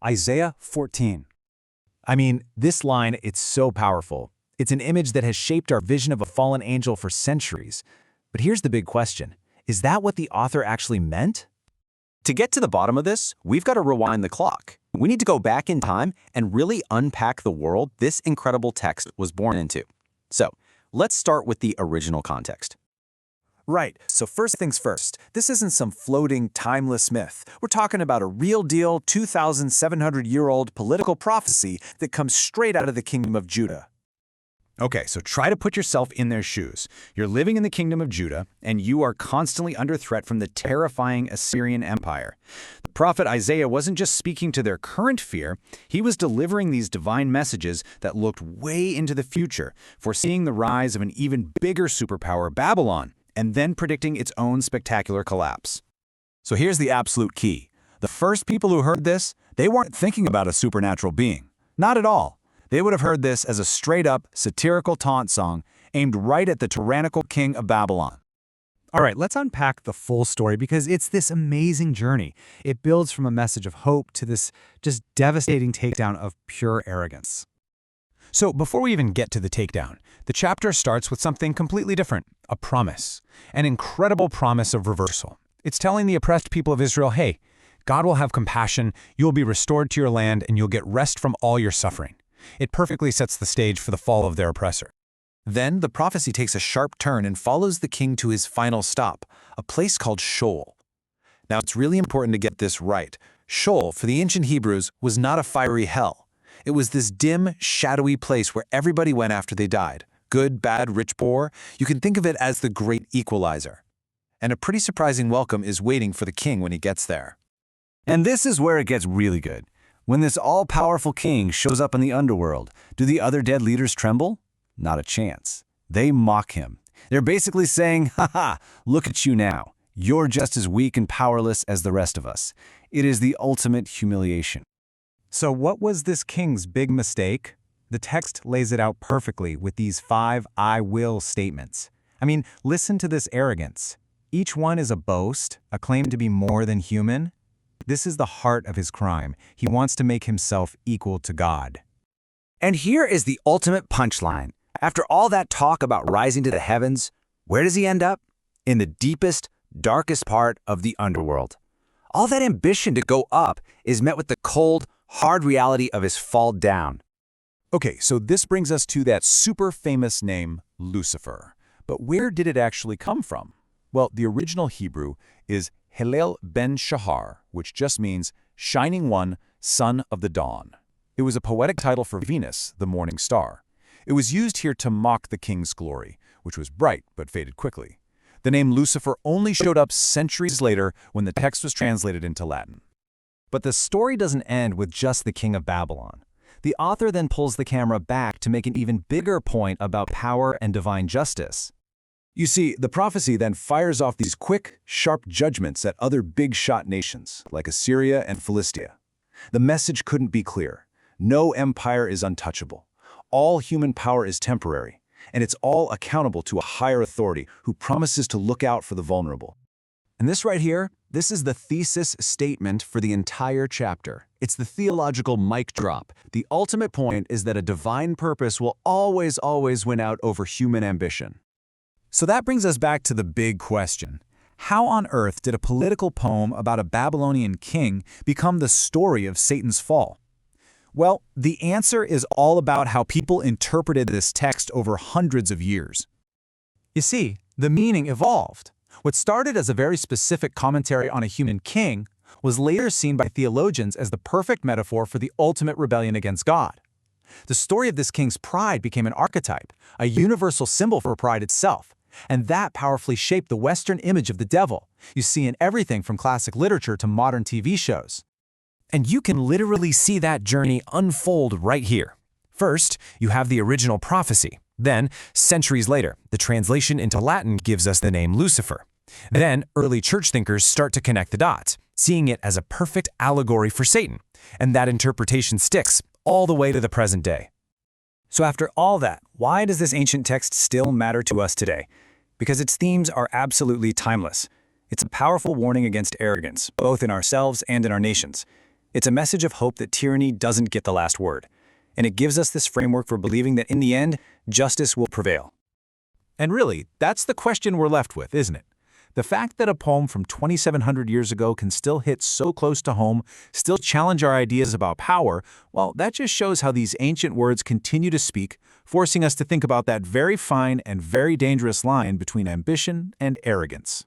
Isaiah 14. I mean, this line, it's so powerful. It's an image that has shaped our vision of a fallen angel for centuries. But here's the big question. Is that what the author actually meant? To get to the bottom of this, we've got to rewind the clock. We need to go back in time and really unpack the world this incredible text was born into. So, let's start with the original context. Right, so first things first, this isn't some floating, timeless myth. We're talking about a real deal, 2,700-year-old political prophecy that comes straight out of the kingdom of Judah. Okay, so try to put yourself in their shoes. You're living in the kingdom of Judah, and you are constantly under threat from the terrifying Assyrian Empire. The prophet Isaiah wasn't just speaking to their current fear, he was delivering these divine messages that looked way into the future, foreseeing the rise of an even bigger superpower, Babylon, and then predicting its own spectacular collapse. So here's the absolute key. The first people who heard this, they weren't thinking about a supernatural being. Not at all. They would have heard this as a straight-up, satirical taunt song aimed right at the tyrannical king of Babylon. All right, let's unpack the full story because it's this amazing journey. It builds from a message of hope to this just devastating takedown of pure arrogance. So before we even get to the takedown, the chapter starts with something completely different, a promise, an incredible promise of reversal. It's telling the oppressed people of Israel, hey, God will have compassion, you'll be restored to your land, and you'll get rest from all your suffering. It perfectly sets the stage for the fall of their oppressor. Then the prophecy takes a sharp turn and follows the king to his final stop, a place called Sheol. Now it's really important to get this right. Sheol, for the ancient Hebrews, was not a fiery hell. It was this dim, shadowy place where everybody went after they died. Good, bad, rich, poor. You can think of it as the great equalizer. And a pretty surprising welcome is waiting for the king when he gets there. And this is where it gets really good. When this all-powerful king shows up in the underworld, do the other dead leaders tremble? Not a chance. They mock him. They're basically saying, ha, look at you now. You're just as weak and powerless as the rest of us. It is the ultimate humiliation. So what was this king's big mistake? The text lays it out perfectly with these 5 I will statements. I mean, listen to this arrogance. Each one is a boast, a claim to be more than human. This is the heart of his crime. He wants to make himself equal to God. And here is the ultimate punchline. After all that talk about rising to the heavens, where does he end up? In the deepest, darkest part of the underworld. All that ambition to go up is met with the cold, hard reality of his fall down. Okay, so this brings us to that super famous name, Lucifer. But where did it actually come from? Well, the original Hebrew is Helal ben Shahar, which just means shining one, son of the dawn. It was a poetic title for Venus, the morning star. It was used here to mock the king's glory, which was bright but faded quickly. The name Lucifer only showed up centuries later when the text was translated into Latin. But the story doesn't end with just the king of Babylon. The author then pulls the camera back to make an even bigger point about power and divine justice. You see, the prophecy then fires off these quick, sharp judgments at other big-shot nations, like Assyria and Philistia. The message couldn't be clearer. No empire is untouchable. All human power is temporary, and it's all accountable to a higher authority who promises to look out for the vulnerable. And this right here, this is the thesis statement for the entire chapter. It's the theological mic drop. The ultimate point is that a divine purpose will always win out over human ambition. So that brings us back to the big question. How on earth did a political poem about a Babylonian king become the story of Satan's fall? Well, the answer is all about how people interpreted this text over hundreds of years. You see, the meaning evolved. What started as a very specific commentary on a human king was later seen by theologians as the perfect metaphor for the ultimate rebellion against God. The story of this king's pride became an archetype, a universal symbol for pride itself, and that powerfully shaped the Western image of the devil you see in everything from classic literature to modern TV shows. And you can literally see that journey unfold right here. First, you have the original prophecy. Then, centuries later, the translation into Latin gives us the name Lucifer. Then, early church thinkers start to connect the dots, seeing it as a perfect allegory for Satan. And that interpretation sticks all the way to the present day. So after all that, why does this ancient text still matter to us today? Because its themes are absolutely timeless. It's a powerful warning against arrogance, both in ourselves and in our nations. It's a message of hope that tyranny doesn't get the last word, and it gives us this framework for believing that in the end, justice will prevail. And really, that's the question we're left with, isn't it? The fact that a poem from 2,700 years ago can still hit so close to home, still challenge our ideas about power, well, that just shows how these ancient words continue to speak, forcing us to think about that very fine and very dangerous line between ambition and arrogance.